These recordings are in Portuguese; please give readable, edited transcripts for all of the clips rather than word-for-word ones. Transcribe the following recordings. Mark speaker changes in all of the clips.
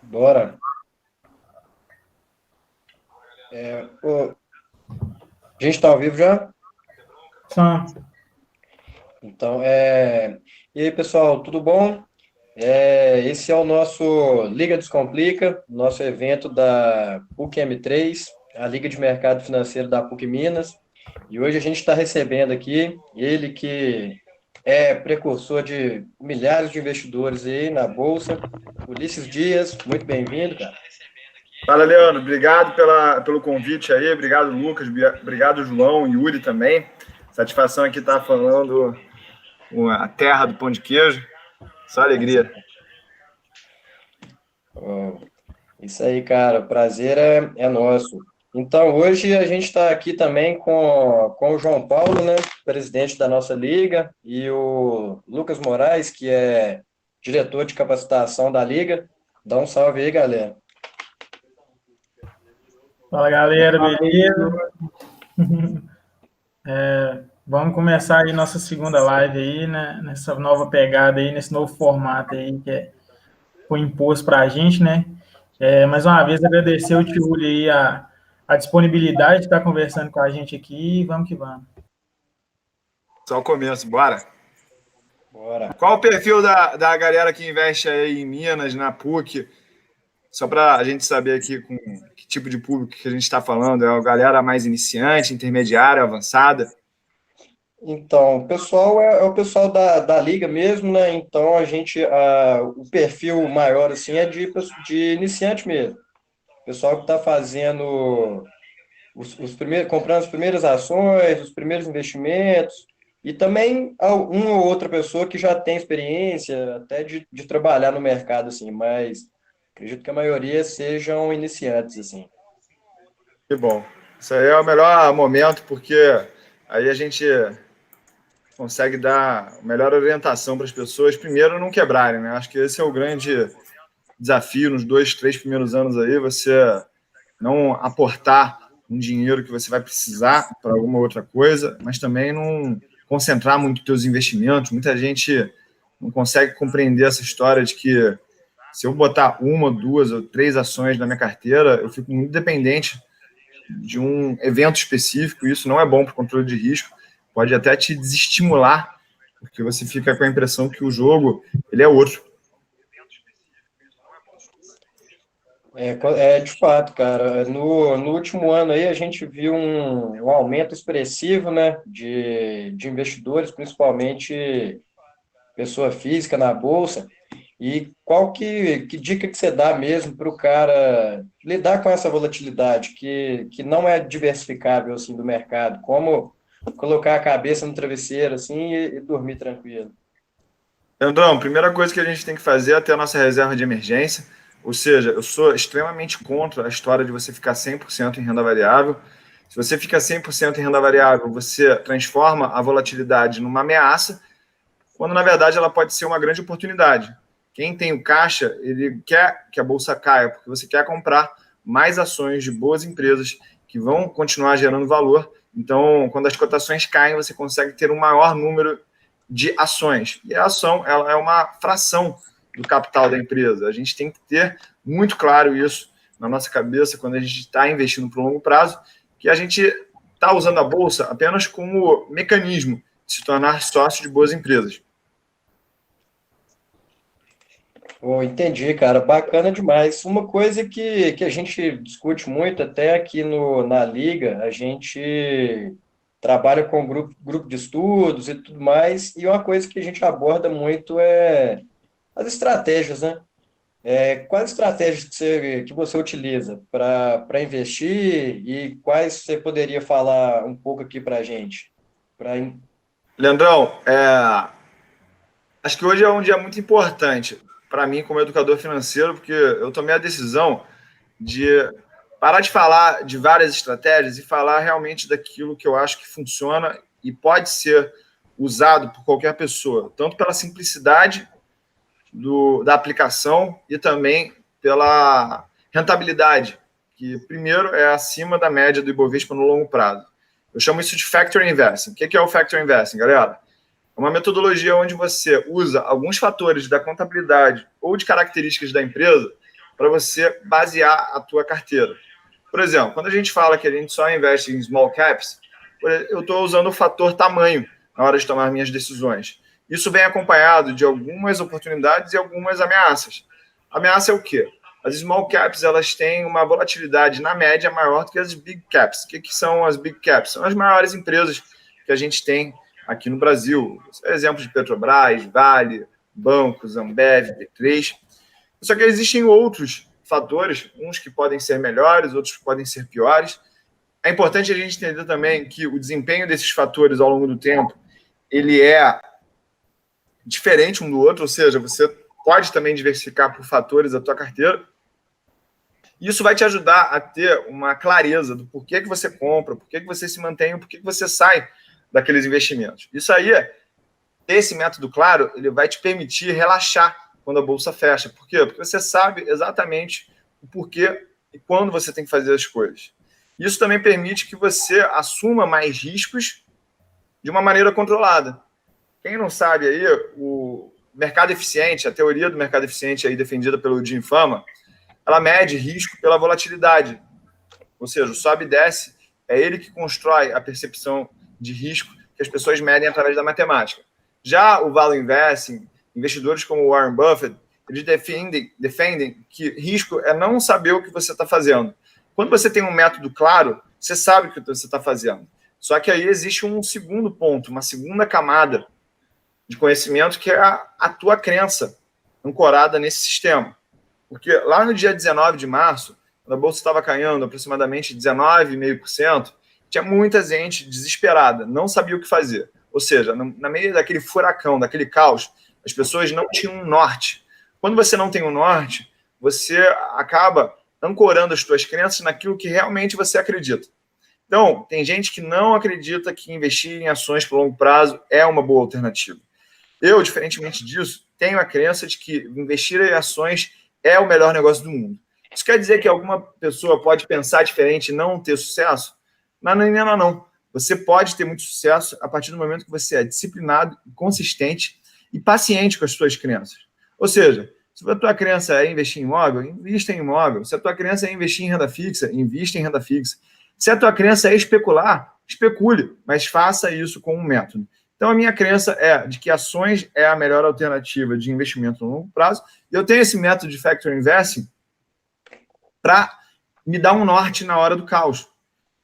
Speaker 1: Bora. A gente está ao vivo já?
Speaker 2: Só.
Speaker 1: Então, e aí, pessoal, tudo bom? Esse é o nosso Liga Descomplica, nosso evento da PUC M3, a Liga de Mercado Financeiro da PUC Minas. E hoje a gente está recebendo aqui ele que é precursor de milhares de investidores aí na Bolsa, Ulisses Dias. Muito bem-vindo, cara.
Speaker 3: Fala, Leandro. Obrigado pelo convite aí. Obrigado, Lucas. Obrigado, João e Yuri também. Satisfação aqui estar falando a terra do pão de queijo. Só alegria.
Speaker 1: Ó, isso aí, cara. O prazer é nosso. Então, hoje a gente está aqui também com o João Paulo, né, presidente da nossa liga, e o Lucas Moraes, que é diretor de capacitação da liga. Dá um salve aí, galera.
Speaker 2: Fala, galera, beleza? Vamos começar aí nossa segunda live aí, né? Nessa nova pegada aí, nesse novo formato aí foi imposto para a gente, né? Mais uma vez agradecer o Tiúlio aí a disponibilidade de estar conversando com a gente aqui. Vamos que vamos.
Speaker 3: Só o começo, bora.
Speaker 1: Bora.
Speaker 3: Qual o perfil da galera que investe aí em Minas, na PUC? Só para a gente saber aqui com que tipo de público que a gente está falando. É a galera mais iniciante, intermediária, avançada?
Speaker 1: Então, o pessoal é o pessoal da liga mesmo, né? Então, o perfil maior, assim, é de iniciante mesmo. O pessoal que está fazendo os primeiros, comprando as primeiras ações, os primeiros investimentos, e também uma ou outra pessoa que já tem experiência até de trabalhar no mercado, assim, mas acredito que a maioria sejam iniciantes, assim.
Speaker 3: Que bom. Isso aí é o melhor momento, porque aí a gente consegue dar a melhor orientação para as pessoas, primeiro, não quebrarem, né? Acho que esse é o grande desafio nos 2, 3 primeiros anos aí, você não aportar um dinheiro que você vai precisar para alguma outra coisa, mas também não concentrar muito os seus investimentos. Muita gente não consegue compreender essa história de que se eu botar uma, duas ou três ações na minha carteira, eu fico muito dependente de um evento específico, e isso não é bom para o controle de risco, pode até te desestimular, porque você fica com a impressão que o jogo ele é outro.
Speaker 1: É de fato, cara. No último ano aí a gente viu um aumento expressivo, né, de investidores, principalmente pessoa física na bolsa. E qual que dica que você dá mesmo para o cara lidar com essa volatilidade que não é diversificável assim do mercado? Como colocar a cabeça no travesseiro assim e dormir tranquilo?
Speaker 3: Leandrão, primeira coisa que a gente tem que fazer é ter a nossa reserva de emergência, ou seja, eu sou extremamente contra a história de você ficar 100% em renda variável. Se você fica 100% em renda variável, você transforma a volatilidade numa ameaça, quando na verdade ela pode ser uma grande oportunidade. Quem tem o caixa, ele quer que a bolsa caia, porque você quer comprar mais ações de boas empresas que vão continuar gerando valor. Então, quando as cotações caem, você consegue ter um maior número de ações. E a ação, ela é uma fração do capital da empresa. A gente tem que ter muito claro isso na nossa cabeça quando a gente está investindo para o longo prazo, que a gente está usando a bolsa apenas como mecanismo de se tornar sócio de boas empresas.
Speaker 1: Oh, entendi, cara. Bacana demais. Uma coisa que a gente discute muito, até aqui na Liga, a gente trabalha com grupo de estudos e tudo mais, e uma coisa que a gente aborda muito é as estratégias, né? Quais estratégias que você utiliza para investir e quais você poderia falar um pouco aqui para a gente? Pra...
Speaker 3: Leandrão, acho que hoje é um dia muito importante para mim como educador financeiro, porque eu tomei a decisão de parar de falar de várias estratégias e falar realmente daquilo que eu acho que funciona e pode ser usado por qualquer pessoa, tanto pela simplicidade da aplicação e também pela rentabilidade, que primeiro é acima da média do Ibovespa no longo prazo. Eu chamo isso de Factor Investing. O que é o Factor Investing, galera? É uma metodologia onde você usa alguns fatores da contabilidade ou de características da empresa para você basear a tua carteira. Por exemplo, quando a gente fala que a gente só investe em small caps, eu estou usando o fator tamanho na hora de tomar minhas decisões. Isso vem acompanhado de algumas oportunidades e algumas ameaças. Ameaça é o quê? As small caps, elas têm uma volatilidade, na média, maior do que as big caps. O que são as big caps? São as maiores empresas que a gente tem aqui no Brasil. Exemplos de Petrobras, Vale, bancos, Ambev, B3. Só que existem outros fatores, uns que podem ser melhores, outros que podem ser piores. É importante a gente entender também que o desempenho desses fatores ao longo do tempo, ele é diferente um do outro, ou seja, você pode também diversificar por fatores a tua carteira. Isso vai te ajudar a ter uma clareza do porquê que você compra, porquê que você se mantém, porquê que você sai daqueles investimentos. Isso aí, esse método claro, ele vai te permitir relaxar quando a bolsa fecha. Por quê? Porque você sabe exatamente o porquê e quando você tem que fazer as coisas. Isso também permite que você assuma mais riscos de uma maneira controlada. Quem não sabe aí, o mercado eficiente, a teoria do mercado eficiente aí defendida pelo Jim Fama, ela mede risco pela volatilidade. Ou seja, o sobe e desce é ele que constrói a percepção de risco que as pessoas medem através da matemática. Já o Value Investing, investidores como Warren Buffett, eles defendem que risco é não saber o que você está fazendo. Quando você tem um método claro, você sabe o que você está fazendo. Só que aí existe um segundo ponto, uma segunda camada de conhecimento, que é a tua crença ancorada nesse sistema. Porque lá no dia 19 de março, quando a bolsa estava caindo aproximadamente 19,5%, tinha muita gente desesperada, não sabia o que fazer. Ou seja, na meio daquele furacão, daquele caos, as pessoas não tinham um norte. Quando você não tem um norte, você acaba ancorando as suas crenças naquilo que realmente você acredita. Então, tem gente que não acredita que investir em ações por longo prazo é uma boa alternativa. Eu, diferentemente disso, tenho a crença de que investir em ações é o melhor negócio do mundo. Isso quer dizer que alguma pessoa pode pensar diferente e não ter sucesso? Não. Você pode ter muito sucesso a partir do momento que você é disciplinado, consistente e paciente com as suas crenças. Ou seja, se a tua crença é investir em imóvel, invista em imóvel. Se a tua crença é investir em renda fixa, invista em renda fixa. Se a tua crença é especular, especule, mas faça isso com um método. Então, a minha crença é de que ações é a melhor alternativa de investimento no longo prazo. E eu tenho esse método de Factor Investing para me dar um norte na hora do caos.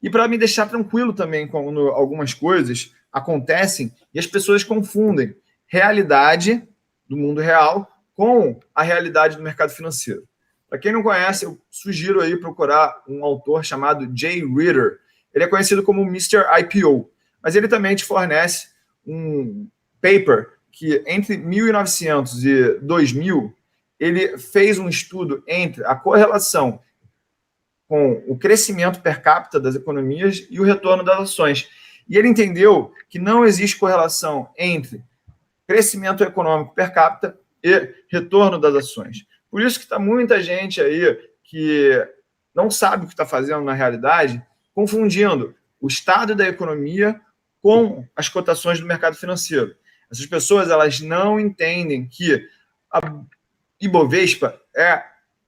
Speaker 3: E para me deixar tranquilo também quando algumas coisas acontecem e as pessoas confundem realidade do mundo real com a realidade do mercado financeiro. Para quem não conhece, eu sugiro aí procurar um autor chamado Jay Ritter. Ele é conhecido como Mr. IPO, mas ele também te fornece um paper que entre 1900 e 2000 ele fez um estudo entre a correlação com o crescimento per capita das economias e o retorno das ações. E ele entendeu que não existe correlação entre crescimento econômico per capita e retorno das ações. Por isso que está muita gente aí que não sabe o que está fazendo na realidade, confundindo o estado da economia com as cotações do mercado financeiro. Essas pessoas, elas não entendem que a Ibovespa é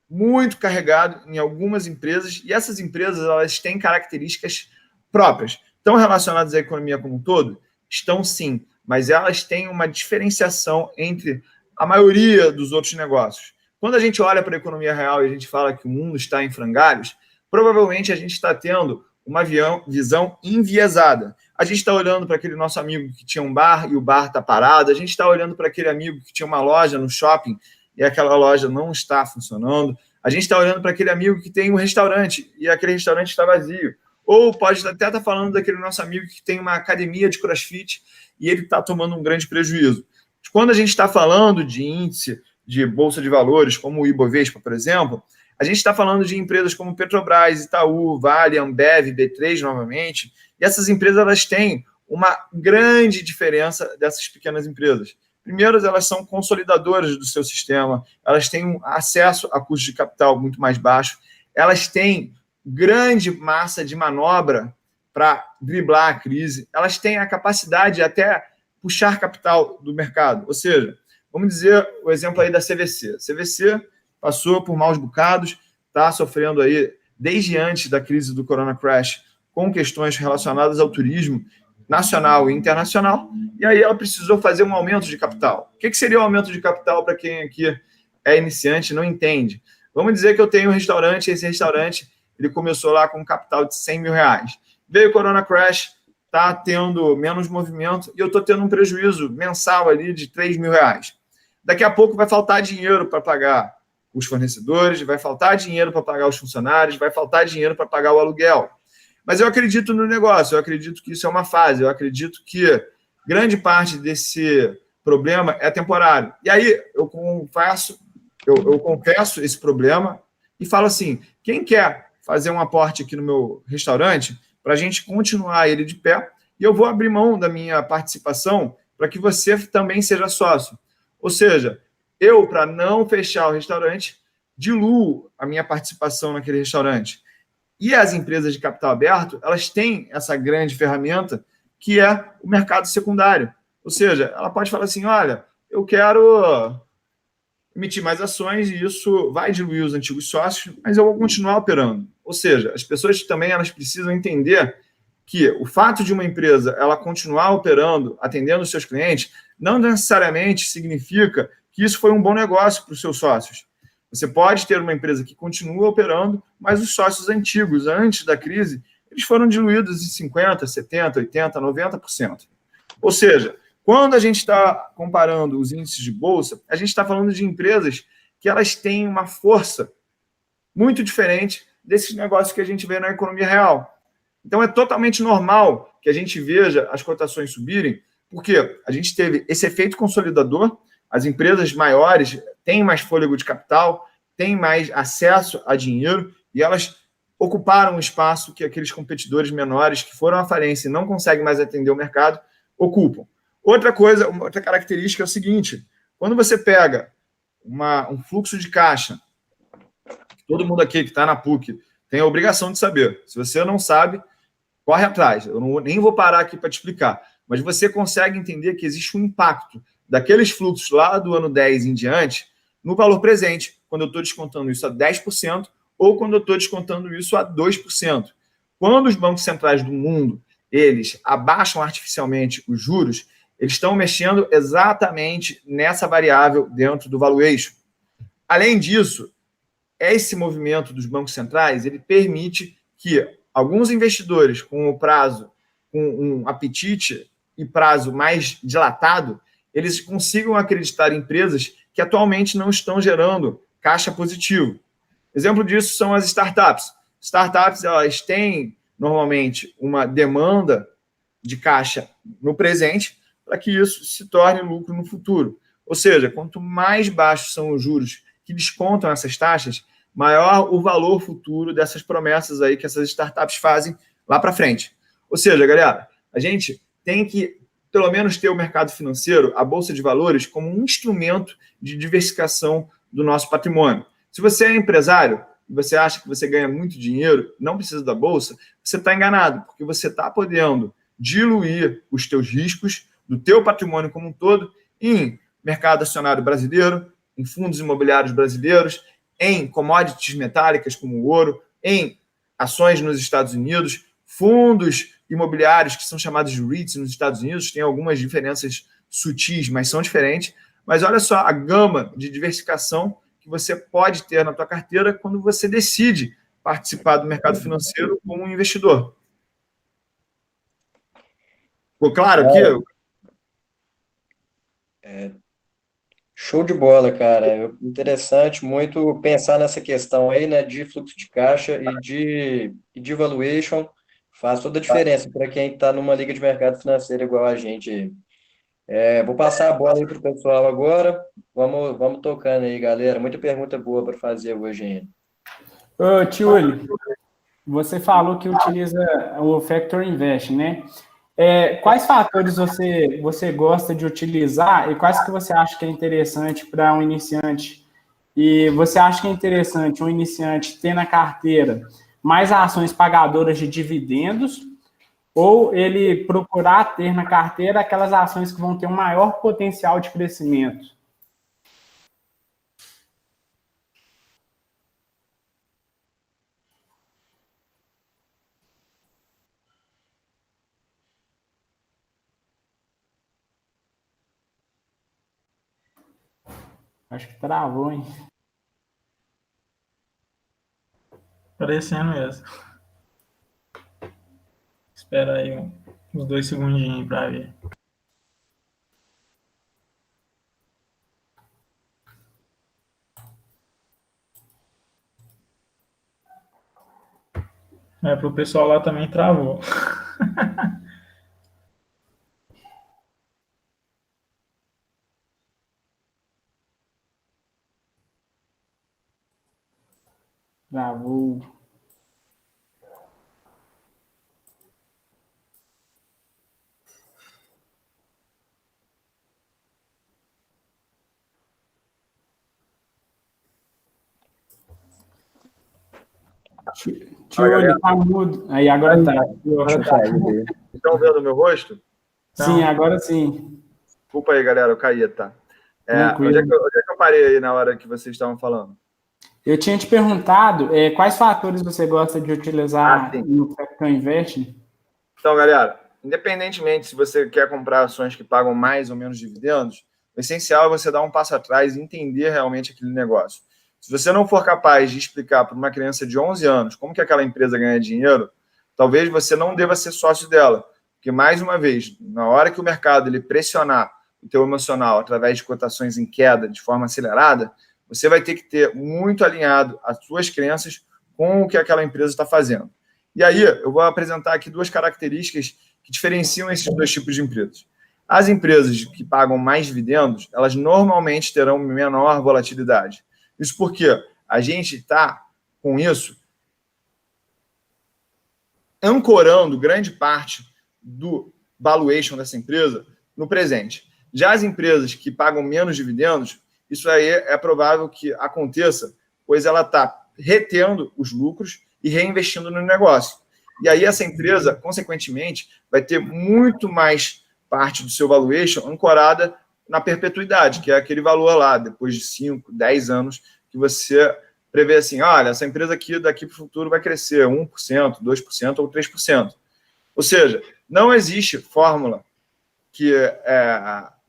Speaker 3: muito carregado em algumas empresas, e essas empresas, elas têm características próprias. Estão relacionadas à economia como um todo? Estão sim, mas elas têm uma diferenciação entre a maioria dos outros negócios. Quando a gente olha para a economia real e a gente fala que o mundo está em frangalhos, provavelmente a gente está tendo uma visão enviesada. A gente está olhando para aquele nosso amigo que tinha um bar e o bar está parado, a gente está olhando para aquele amigo que tinha uma loja no shopping e aquela loja não está funcionando, a gente está olhando para aquele amigo que tem um restaurante e aquele restaurante está vazio. Ou pode até estar falando daquele nosso amigo que tem uma academia de crossfit e ele está tomando um grande prejuízo. Quando a gente está falando de índice de bolsa de valores, como o Ibovespa, por exemplo, a gente está falando de empresas como Petrobras, Itaú, Vale, Ambev, B3 novamente, e essas empresas, elas têm uma grande diferença dessas pequenas empresas. Primeiro, elas são consolidadoras do seu sistema, elas têm um acesso a custo de capital muito mais baixo, elas têm grande massa de manobra para driblar a crise, elas têm a capacidade de até puxar capital do mercado. Ou seja, vamos dizer o exemplo aí da CVC. A CVC passou por maus bocados, está sofrendo aí, desde antes da crise do Corona Crash, com questões relacionadas ao turismo nacional e internacional, e aí ela precisou fazer um aumento de capital. O que seria o aumento de capital para quem aqui é iniciante e não entende? Vamos dizer que eu tenho um restaurante, esse restaurante ele começou lá com um capital de 100 mil reais. Veio o Corona Crash, está tendo menos movimento e eu estou tendo um prejuízo mensal ali de 3 mil reais. Daqui a pouco vai faltar dinheiro para pagar os fornecedores, vai faltar dinheiro para pagar os funcionários, vai faltar dinheiro para pagar o aluguel. Mas eu acredito no negócio, eu acredito que isso é uma fase, eu acredito que grande parte desse problema é temporário. E aí eu confesso esse problema e falo assim, quem quer fazer um aporte aqui no meu restaurante para a gente continuar ele de pé, e eu vou abrir mão da minha participação para que você também seja sócio. Ou seja, eu, para não fechar o restaurante, diluo a minha participação naquele restaurante. E as empresas de capital aberto, elas têm essa grande ferramenta que é o mercado secundário. Ou seja, ela pode falar assim, olha, eu quero emitir mais ações e isso vai diluir os antigos sócios, mas eu vou continuar operando. Ou seja, as pessoas também elas precisam entender que o fato de uma empresa ela continuar operando, atendendo os seus clientes, não necessariamente significa que isso foi um bom negócio para os seus sócios. Você pode ter uma empresa que continua operando, mas os sócios antigos, antes da crise, eles foram diluídos em 50%, 70%, 80%, 90%. Ou seja, quando a gente está comparando os índices de bolsa, a gente está falando de empresas que elas têm uma força muito diferente desses negócios que a gente vê na economia real. Então, é totalmente normal que a gente veja as cotações subirem, porque a gente teve esse efeito consolidador, as empresas maiores têm mais fôlego de capital, têm mais acesso a dinheiro e elas ocuparam o espaço que aqueles competidores menores que foram à falência e não conseguem mais atender o mercado, ocupam. Outra coisa, outra característica é o seguinte, quando você pega um fluxo de caixa, todo mundo aqui que está na PUC tem a obrigação de saber. Se você não sabe, corre atrás. Eu nem vou parar aqui para te explicar, mas você consegue entender que existe um impacto daqueles fluxos lá do ano 10 em diante no valor presente, quando eu estou descontando isso a 10% ou quando eu estou descontando isso a 2%. Quando os bancos centrais do mundo eles abaixam artificialmente os juros, eles estão mexendo exatamente nessa variável dentro do valuation. Além disso, esse movimento dos bancos centrais ele permite que alguns investidores com o prazo, com um apetite e prazo mais dilatado, eles consigam acreditar em empresas que atualmente não estão gerando caixa positivo. Exemplo disso são as startups. Startups elas têm normalmente uma demanda de caixa no presente para que isso se torne lucro no futuro. Ou seja, quanto mais baixos são os juros que descontam essas taxas, maior o valor futuro dessas promessas aí que essas startups fazem lá para frente. Ou seja, galera, a gente tem que, pelo menos, ter o mercado financeiro, a Bolsa de Valores, como um instrumento de diversificação do nosso patrimônio. Se você é empresário e você acha que você ganha muito dinheiro, não precisa da Bolsa, você está enganado, porque você está podendo diluir os teus riscos do teu patrimônio como um todo em mercado acionário brasileiro, em fundos imobiliários brasileiros, em commodities metálicas como o ouro, em ações nos Estados Unidos, fundos imobiliários que são chamados de REITs nos Estados Unidos, tem algumas diferenças sutis, mas são diferentes. Mas olha só a gama de diversificação que você pode ter na tua carteira quando você decide participar do mercado financeiro como um investidor. Ficou claro aqui?
Speaker 1: Show de bola, cara. Interessante muito pensar nessa questão aí, né, de fluxo de caixa e de valuation. Faz toda a diferença para quem está numa liga de mercado financeiro igual a gente aí. Vou passar a bola aí para o pessoal agora. Vamos tocando aí, galera. Muita pergunta boa para fazer hoje ainda.
Speaker 4: Ô, Tiúlio, você falou que utiliza o Factor Invest, né? Quais fatores você gosta de utilizar e quais que você acha que é interessante para um iniciante? E você acha que é interessante um iniciante ter na carteira mais ações pagadoras de dividendos ou ele procurar ter na carteira aquelas ações que vão ter um maior potencial de crescimento? Acho que travou, hein?
Speaker 2: Parecendo mesmo. Espera aí uns 2 segundinhos para ver. Para o pessoal lá também travou.
Speaker 4: Travou. Tio, ele tá mudo. Aí, agora tá.
Speaker 3: Estão vendo o meu rosto?
Speaker 4: Sim, agora sim.
Speaker 3: Desculpa aí, galera, eu caí, tá?
Speaker 4: Tranquilo.
Speaker 3: Onde é que eu parei aí na hora que vocês estavam falando?
Speaker 4: Eu tinha te perguntado quais fatores você gosta de utilizar no Factor Investing?
Speaker 3: Então, galera, independentemente se você quer comprar ações que pagam mais ou menos dividendos, o essencial é você dar um passo atrás e entender realmente aquele negócio. Se você não for capaz de explicar para uma criança de 11 anos como que aquela empresa ganha dinheiro, talvez você não deva ser sócio dela. Porque, mais uma vez, na hora que o mercado ele pressionar o teu emocional através de cotações em queda de forma acelerada, você vai ter que ter muito alinhado as suas crenças com o que aquela empresa está fazendo. E aí, eu vou apresentar aqui 2 características que diferenciam esses 2 tipos de empresas. As empresas que pagam mais dividendos, elas normalmente terão menor volatilidade. Isso porque a gente está, com isso, ancorando grande parte do valuation dessa empresa no presente. Já as empresas que pagam menos dividendos, isso aí é provável que aconteça, pois ela está retendo os lucros e reinvestindo no negócio. E aí essa empresa, consequentemente, vai ter muito mais parte do seu valuation ancorada na perpetuidade, que é aquele valor lá, depois de 5, 10 anos, que você prevê assim, olha, essa empresa aqui daqui para o futuro vai crescer 1%, 2% ou 3%. Ou seja, não existe fórmula que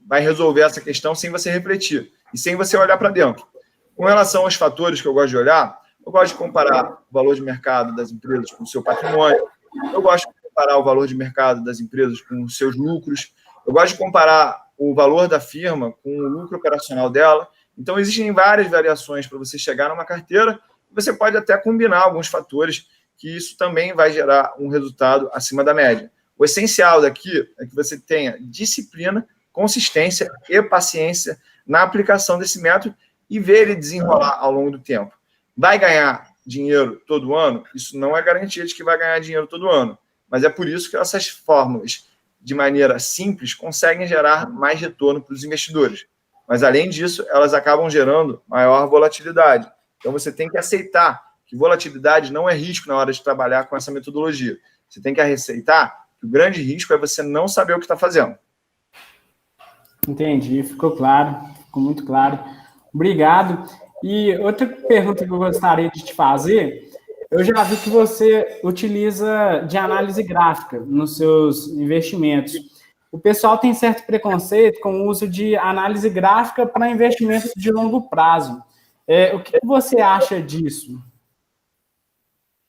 Speaker 3: vai resolver essa questão sem você refletir e sem você olhar para dentro. Com relação aos fatores que eu gosto de olhar, eu gosto de comparar o valor de mercado das empresas com o seu patrimônio, eu gosto de comparar o valor de mercado das empresas com os seus lucros, eu gosto de comparar o valor da firma com o lucro operacional dela. Então, existem várias variações para você chegar numa carteira, você pode até combinar alguns fatores que isso também vai gerar um resultado acima da média. O essencial daqui é que você tenha disciplina, consistência e paciência na aplicação desse método e ver ele desenrolar ao longo do tempo. Vai ganhar dinheiro todo ano? Isso não é garantia de que vai ganhar dinheiro todo ano, mas é por isso que essas fórmulas, de maneira simples, conseguem gerar mais retorno para os investidores. Mas, além disso, elas acabam gerando maior volatilidade. Então, você tem que aceitar que volatilidade não é risco na hora de trabalhar com essa metodologia. Você tem que aceitar que o grande risco é você não saber o que está fazendo.
Speaker 4: Entendi, ficou claro, ficou muito claro. Obrigado. E outra pergunta que eu gostaria de te fazer, eu já vi que você utiliza de análise gráfica nos seus investimentos. O pessoal tem certo preconceito com o uso de análise gráfica para investimentos de longo prazo. O que você acha disso?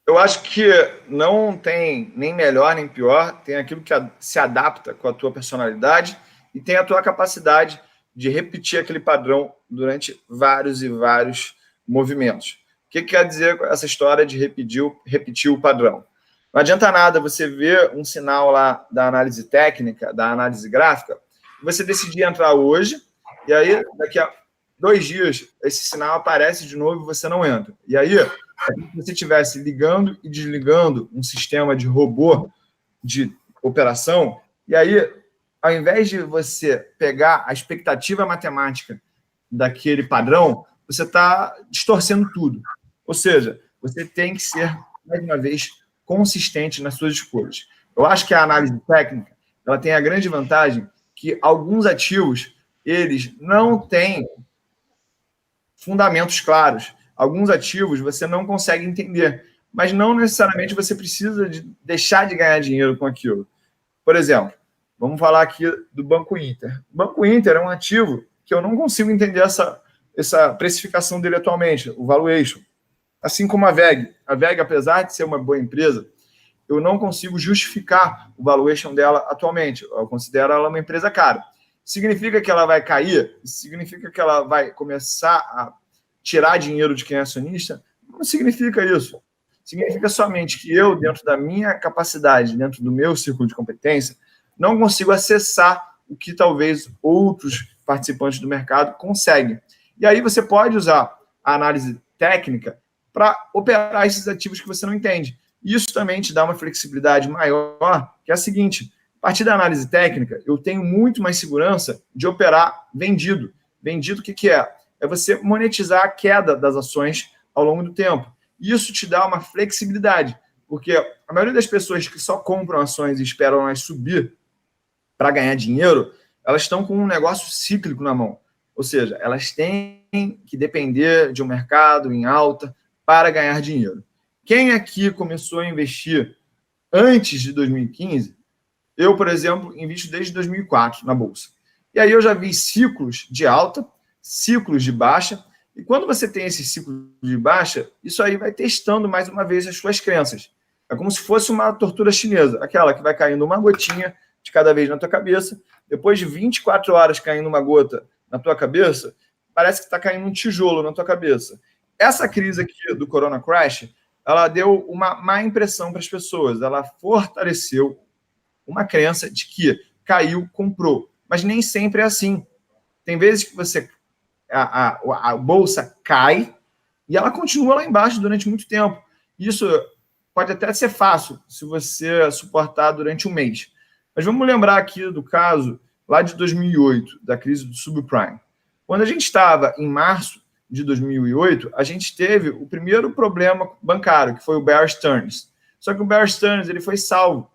Speaker 3: Eu acho que não tem nem melhor nem pior, tem aquilo que se adapta com a tua personalidade e tem a tua capacidade de repetir aquele padrão durante vários e vários movimentos. O que quer dizer essa história de repetir o padrão? Não adianta nada você ver um sinal lá da análise técnica, da análise gráfica, você decidir entrar hoje, e aí daqui a 2 dias esse sinal aparece de novo e você não entra. E aí, se você estivesse ligando e desligando um sistema de robô de operação, e aí, ao invés de você pegar a expectativa matemática daquele padrão, você está distorcendo tudo. Ou seja, você tem que ser, mais uma vez, consistente nas suas escolhas. Eu acho que a análise técnica ela tem a grande vantagem que alguns ativos eles não têm fundamentos claros. Alguns ativos você não consegue entender, mas não necessariamente você precisa deixar de ganhar dinheiro com aquilo. Por exemplo, vamos falar aqui do Banco Inter. O Banco Inter é um ativo que eu não consigo entender essa precificação dele atualmente, o valuation. Assim como a VEG. A VEG, apesar de ser uma boa empresa, eu não consigo justificar o valuation dela atualmente. Eu considero ela uma empresa cara. Significa que ela vai cair? Significa que ela vai começar a tirar dinheiro de quem é acionista? Não significa isso. Significa somente que eu, dentro da minha capacidade, dentro do meu círculo de competência, não consigo acessar o que talvez outros participantes do mercado conseguem. E aí você pode usar a análise técnica para operar esses ativos que você não entende. Isso também te dá uma flexibilidade maior, que é a seguinte: a partir da análise técnica, eu tenho muito mais segurança de operar vendido. Vendido, o que é? É você monetizar a queda das ações ao longo do tempo. Isso te dá uma flexibilidade, porque a maioria das pessoas que só compram ações e esperam elas subir para ganhar dinheiro, elas estão com um negócio cíclico na mão. Ou seja, elas têm que depender de um mercado em alta para ganhar dinheiro. Quem aqui começou a investir antes de 2015? Eu, por exemplo, invisto desde 2004 na Bolsa. E aí eu já vi ciclos de alta, ciclos de baixa, e quando você tem esse ciclo de baixa, isso aí vai testando mais uma vez as suas crenças. É como se fosse uma tortura chinesa, aquela que vai caindo uma gotinha de cada vez na tua cabeça, depois de 24 horas caindo uma gota na tua cabeça, parece que está caindo um tijolo na tua cabeça. Essa crise aqui do Corona Crash, ela deu uma má impressão para as pessoas, ela fortaleceu uma crença de que caiu, comprou. Mas nem sempre é assim. Tem vezes que a bolsa cai e ela continua lá embaixo durante muito tempo. Isso pode até ser fácil se você suportar durante um mês. Mas vamos lembrar aqui do caso lá de 2008, da crise do subprime. Quando a gente estava em março de 2008, a gente teve o primeiro problema bancário, que foi o Bear Stearns. Só que o Bear Stearns ele foi salvo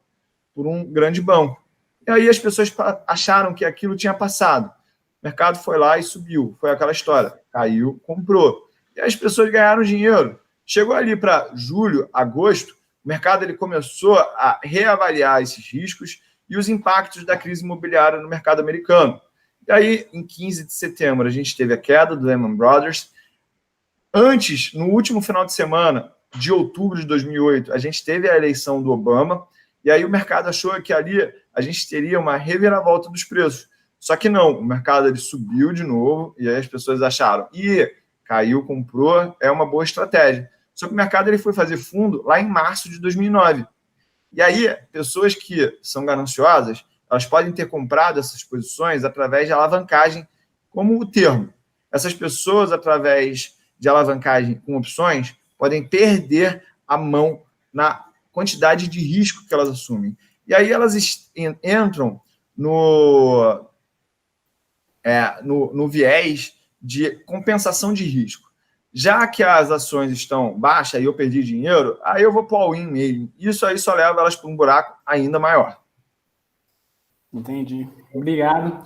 Speaker 3: por um grande banco. E aí as pessoas acharam que aquilo tinha passado. O mercado foi lá e subiu. Foi aquela história. Caiu, comprou. E as pessoas ganharam dinheiro. Chegou ali para julho, agosto, o mercado ele começou a reavaliar esses riscos e os impactos da crise imobiliária no mercado americano. E aí, em 15 de setembro, a gente teve a queda do Lehman Brothers. Antes, no último final de semana de outubro de 2008, a gente teve a eleição do Obama. E aí o mercado achou que ali a gente teria uma reviravolta dos preços. Só que não, o mercado ele subiu de novo e aí as pessoas acharam, caiu, comprou, é uma boa estratégia. Só que o mercado ele foi fazer fundo lá em março de 2009. E aí, pessoas que são gananciosas, elas podem ter comprado essas posições através de alavancagem, como o termo. Essas pessoas, através de alavancagem com opções, podem perder a mão na quantidade de risco que elas assumem. E aí elas entram no viés de compensação de risco. Já que as ações estão baixas e eu perdi dinheiro, aí eu vou para o all-in mesmo. Isso aí só leva elas para um buraco ainda maior.
Speaker 4: Entendi. Obrigado.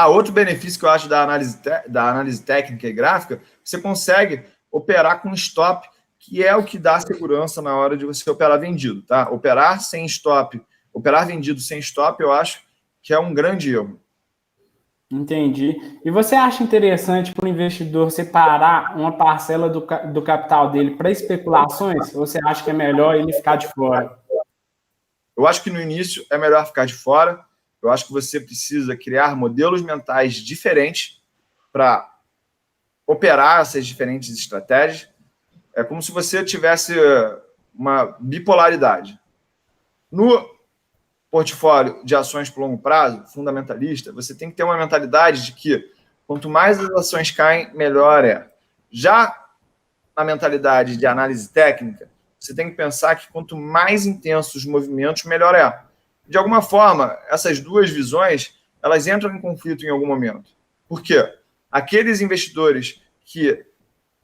Speaker 3: Outro benefício que eu acho da análise técnica e gráfica, você consegue operar com stop, que é o que dá segurança na hora de você operar vendido, tá? Operar vendido sem stop, eu acho que é um grande erro.
Speaker 4: Entendi. E você acha interessante para o investidor separar uma parcela do capital dele para especulações? Ou você acha que é melhor ele ficar de fora?
Speaker 3: Eu acho que no início é melhor ficar de fora. Eu acho que você precisa criar modelos mentais diferentes para operar essas diferentes estratégias. É como se você tivesse uma bipolaridade. No portfólio de ações por longo prazo, fundamentalista, você tem que ter uma mentalidade de que quanto mais as ações caem, melhor é. Já na mentalidade de análise técnica, você tem que pensar que quanto mais intensos os movimentos, melhor é. De alguma forma, essas duas visões, elas entram em conflito em algum momento. Por quê? Aqueles investidores que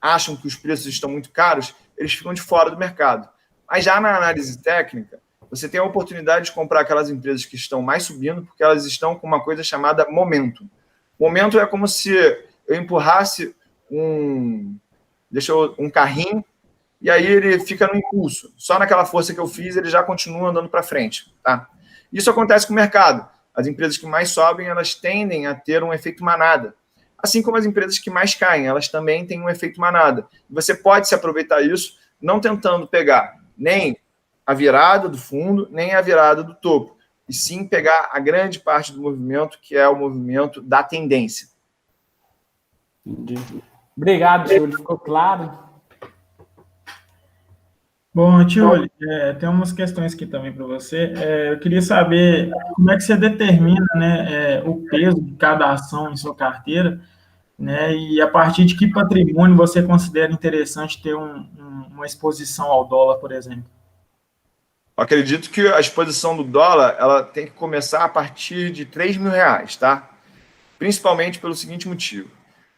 Speaker 3: acham que os preços estão muito caros, eles ficam de fora do mercado. Mas já na análise técnica, você tem a oportunidade de comprar aquelas empresas que estão mais subindo, porque elas estão com uma coisa chamada momento. Momento é como se eu empurrasse um carrinho e aí ele fica no impulso. Só naquela força que eu fiz, ele já continua andando para frente. Tá? Isso acontece com o mercado. As empresas que mais sobem, elas tendem a ter um efeito manada. assim como as empresas que mais caem, elas também têm um efeito manada. Você pode se aproveitar disso, não tentando pegar nem a virada do fundo, nem a virada do topo, e sim pegar a grande parte do movimento, que é o movimento da tendência.
Speaker 4: Entendi. Obrigado, Júlio. Ficou claro?
Speaker 2: Bom, Tioli, tem umas questões aqui também para você. Eu queria saber como é que você determina, né, o peso de cada ação em sua carteira, né, e a partir de que patrimônio você considera interessante ter uma exposição ao dólar, por exemplo.
Speaker 3: Eu acredito que a exposição do dólar ela tem que começar a partir de R$ 3.000, tá? Principalmente pelo seguinte motivo.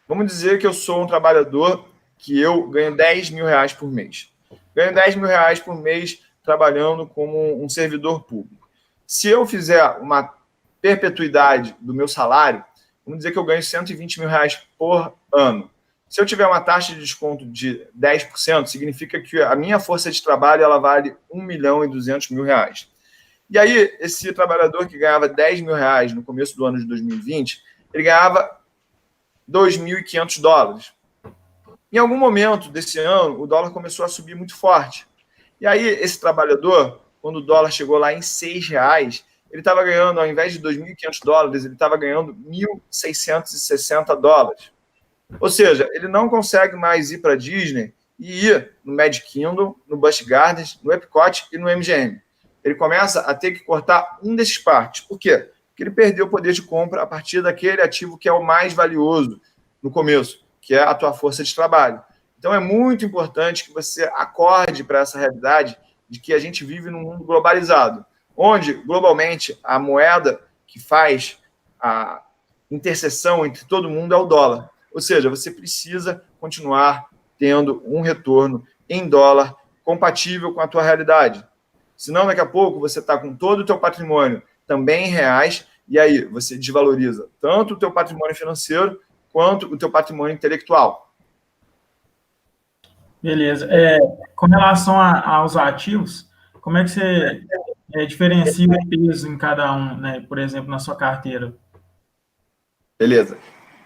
Speaker 3: Vamos dizer que eu sou um trabalhador que eu ganho R$ 10.000 por mês. Ganho R$ 10.000 por mês trabalhando como um servidor público. Se eu fizer uma perpetuidade do meu salário, vamos dizer que eu ganho R$ 120.000 por ano. Se eu tiver uma taxa de desconto de 10%, significa que a minha força de trabalho ela vale R$ 1.200.000. E aí, esse trabalhador que ganhava R$ 10.000 no começo do ano de 2020, ele ganhava $2.500. Em algum momento desse ano, o dólar começou a subir muito forte. E aí, esse trabalhador, quando o dólar chegou lá em R$ 6, ele estava ganhando, ao invés de $2.500, ele estava ganhando $1.660. Ou seja, ele não consegue mais ir para a Disney e ir no Magic Kingdom, no Busch Gardens, no Epcot e no MGM. Ele começa a ter que cortar um desses parques. Por quê? Porque ele perdeu o poder de compra a partir daquele ativo que é o mais valioso no começo, que é a tua força de trabalho. Então, é muito importante que você acorde para essa realidade de que a gente vive num mundo globalizado, onde, globalmente, a moeda que faz a interseção entre todo mundo é o dólar. Ou seja, você precisa continuar tendo um retorno em dólar compatível com a tua realidade. Senão, daqui a pouco, você está com todo o teu patrimônio também em reais, e aí você desvaloriza tanto o teu patrimônio financeiro quanto o teu patrimônio intelectual.
Speaker 2: Beleza. Com relação aos ativos, como é que você diferencia o peso em cada um, né? Por exemplo, na sua carteira?
Speaker 3: Beleza.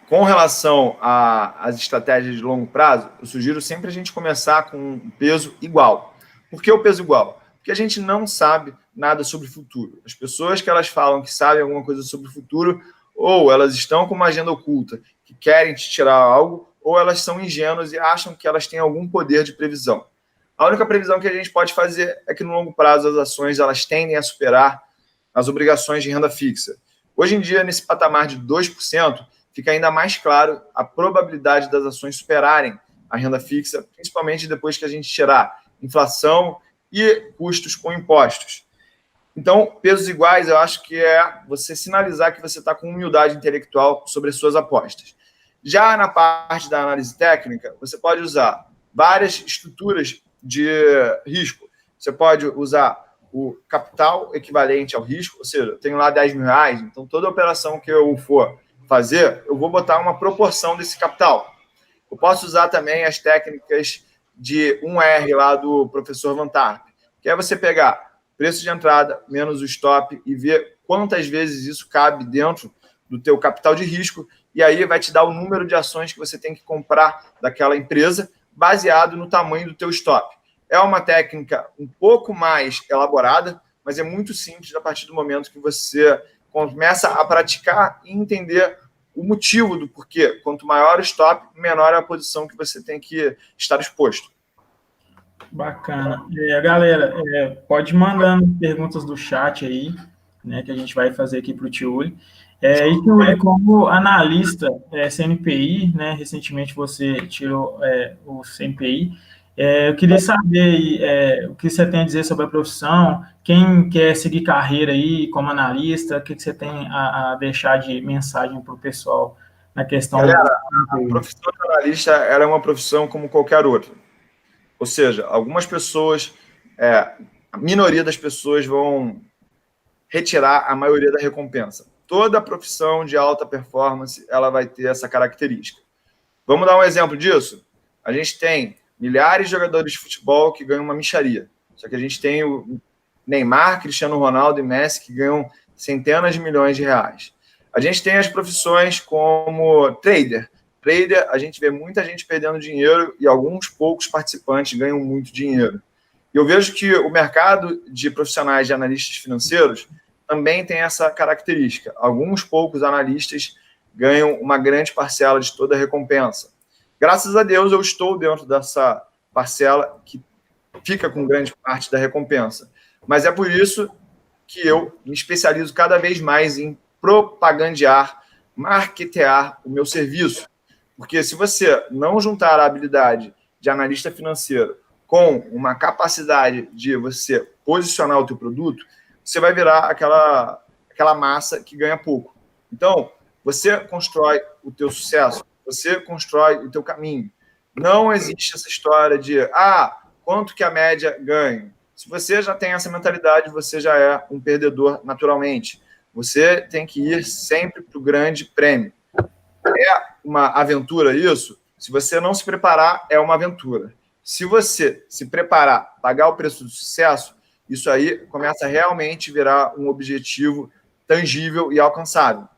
Speaker 3: Com relação às estratégias de longo prazo, eu sugiro sempre a gente começar com um peso igual. Por que o peso igual? Porque a gente não sabe nada sobre o futuro. As pessoas que elas falam que sabem alguma coisa sobre o futuro, ou elas estão com uma agenda oculta, que querem te tirar algo, ou elas são ingênuas e acham que elas têm algum poder de previsão. A única previsão que a gente pode fazer é que no longo prazo as ações elas tendem a superar as obrigações de renda fixa. Hoje em dia, nesse patamar de 2%, fica ainda mais claro a probabilidade das ações superarem a renda fixa, principalmente depois que a gente tirar inflação e custos com impostos. Então, pesos iguais, eu acho que é você sinalizar que você está com humildade intelectual sobre as suas apostas. Já na parte da análise técnica, você pode usar várias estruturas de risco. Você pode usar o capital equivalente ao risco, ou seja, eu tenho lá R$ 10.000, então toda operação que eu for fazer, eu vou botar uma proporção desse capital. Eu posso usar também as técnicas de 1R lá do professor Van Tarp, que é você pegar preço de entrada menos o stop e ver quantas vezes isso cabe dentro do teu capital de risco, e aí vai te dar o número de ações que você tem que comprar daquela empresa baseado no tamanho do teu stop. É uma técnica um pouco mais elaborada, mas é muito simples a partir do momento que você começa a praticar e entender o motivo do porquê. Quanto maior o stop, menor é a posição que você tem que estar exposto.
Speaker 2: Bacana. Galera, pode ir mandando perguntas do chat aí, né, que a gente vai fazer aqui para o Tiuli. E Tiuli, como analista CNPI, né, recentemente você tirou o CNPI, eu queria saber o que você tem a dizer sobre a profissão, quem quer seguir carreira aí como analista, o que você tem a deixar de mensagem para o pessoal na questão.
Speaker 3: Galera, a profissão de analista era uma profissão como qualquer outra. Ou seja, algumas pessoas, a minoria das pessoas vão retirar a maioria da recompensa. Toda profissão de alta performance, ela vai ter essa característica. Vamos dar um exemplo disso? A gente tem milhares de jogadores de futebol que ganham uma mixaria. Só que a gente tem o Neymar, Cristiano Ronaldo e Messi que ganham centenas de milhões de reais. A gente tem as profissões como trader. Trader, a gente vê muita gente perdendo dinheiro e alguns poucos participantes ganham muito dinheiro. E eu vejo que o mercado de profissionais de analistas financeiros também tem essa característica. Alguns poucos analistas ganham uma grande parcela de toda a recompensa. Graças a Deus, eu estou dentro dessa parcela que fica com grande parte da recompensa. Mas é por isso que eu me especializo cada vez mais em propagandear, marketear o meu serviço. Porque se você não juntar a habilidade de analista financeiro com uma capacidade de você posicionar o teu produto, você vai virar aquela massa que ganha pouco. Então, você constrói o teu sucesso, você constrói o teu caminho. Não existe essa história de, quanto que a média ganha? Se você já tem essa mentalidade, você já é um perdedor naturalmente. Você tem que ir sempre para o grande prêmio. É uma aventura isso? Se você não se preparar, é uma aventura. Se você se preparar, pagar o preço do sucesso, isso aí começa a realmente virar um objetivo tangível e alcançável.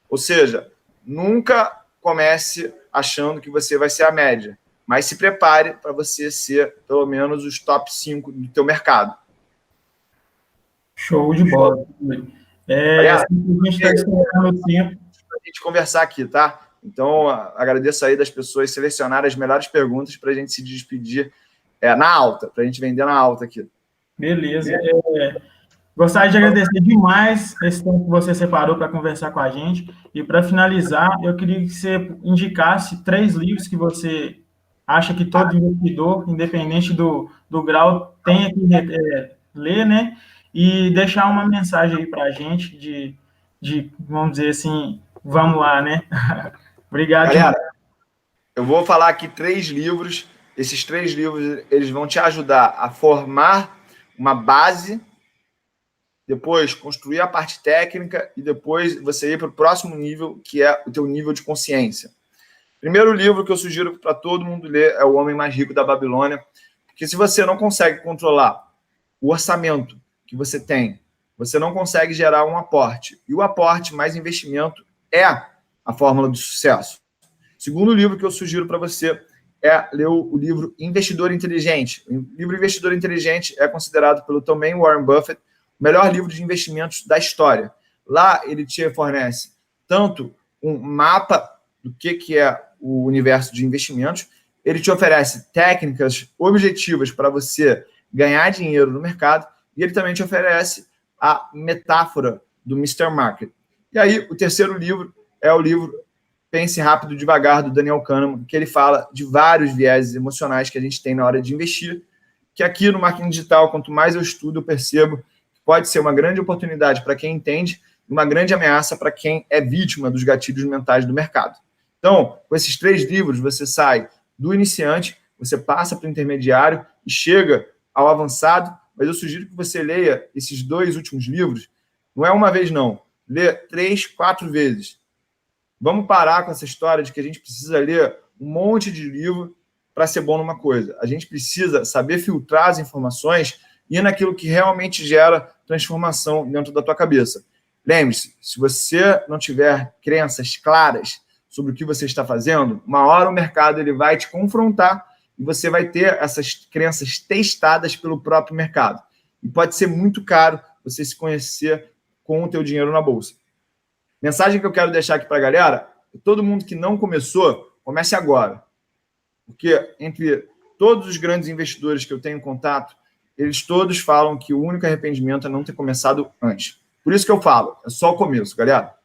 Speaker 3: Ou seja, nunca comece achando que você vai ser a média, mas se prepare para você ser pelo menos os top 5 do teu mercado.
Speaker 2: Show de bola. Simplesmente está estourando o tempo.
Speaker 3: Para a gente conversar aqui, tá? Então, agradeço aí das pessoas selecionarem as melhores perguntas para a gente se despedir na alta, para a gente vender na alta aqui.
Speaker 2: Beleza. Gostaria de agradecer demais esse tempo que você separou para conversar com a gente. E para finalizar, eu queria que você indicasse 3 livros que você acha que todo investidor, independente do grau, tenha que ler, né? E deixar uma mensagem aí para a gente de, vamos dizer assim, vamos lá, né? Obrigado.
Speaker 3: Galera, eu vou falar aqui 3 livros. Esses 3 livros, eles vão te ajudar a formar uma base, depois construir a parte técnica e depois você ir para o próximo nível, que é o teu nível de consciência. Primeiro livro que eu sugiro para todo mundo ler é O Homem Mais Rico da Babilônia, porque se você não consegue controlar o orçamento que você tem, você não consegue gerar um aporte. E o aporte mais investimento é a fórmula do sucesso. Segundo livro que eu sugiro para você é ler o livro Investidor Inteligente. O livro Investidor Inteligente é considerado pelo também Warren Buffett o melhor livro de investimentos da história. Lá ele te fornece tanto um mapa do que é o universo de investimentos, ele te oferece técnicas objetivas para você ganhar dinheiro no mercado e ele também te oferece a metáfora do Mr. Market. E aí, o terceiro livro é o livro Pense Rápido e Devagar, do Daniel Kahneman, que ele fala de vários vieses emocionais que a gente tem na hora de investir, que aqui no marketing digital, quanto mais eu estudo, eu percebo que pode ser uma grande oportunidade para quem entende e uma grande ameaça para quem é vítima dos gatilhos mentais do mercado. Então, com esses 3 livros, você sai do iniciante, você passa para o intermediário e chega ao avançado, mas eu sugiro que você leia esses 2 últimos livros, não é uma vez não, lê 3, 4 vezes. Vamos parar com essa história de que a gente precisa ler um monte de livro para ser bom numa coisa. A gente precisa saber filtrar as informações e ir naquilo que realmente gera transformação dentro da tua cabeça. Lembre-se, se você não tiver crenças claras sobre o que você está fazendo, uma hora o mercado ele vai te confrontar e você vai ter essas crenças testadas pelo próprio mercado. E pode ser muito caro você se conhecer com o teu dinheiro na bolsa. Mensagem que eu quero deixar aqui para a galera, todo mundo que não começou, comece agora. Porque entre todos os grandes investidores que eu tenho contato, eles todos falam que o único arrependimento é não ter começado antes. Por isso que eu falo, é só o começo, galera.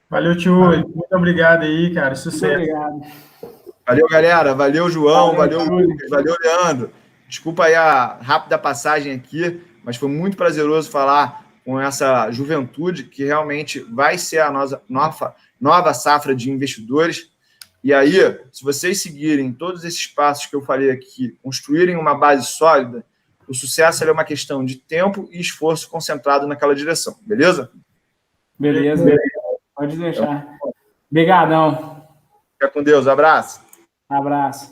Speaker 2: Valeu, tio. Muito obrigado aí, cara. Sucesso.
Speaker 4: Muito obrigado.
Speaker 3: Valeu, galera. Valeu, João. Valeu, Lucas. Valeu, Leandro. Desculpa aí a rápida passagem aqui, mas foi muito prazeroso falar com essa juventude que realmente vai ser a nova safra de investidores. E aí, se vocês seguirem todos esses passos que eu falei aqui, construírem uma base sólida, o sucesso é uma questão de tempo e esforço concentrado naquela direção. Beleza?
Speaker 4: Beleza. Pode deixar. Obrigadão.
Speaker 3: Fica com Deus. Abraço.
Speaker 4: Abraço.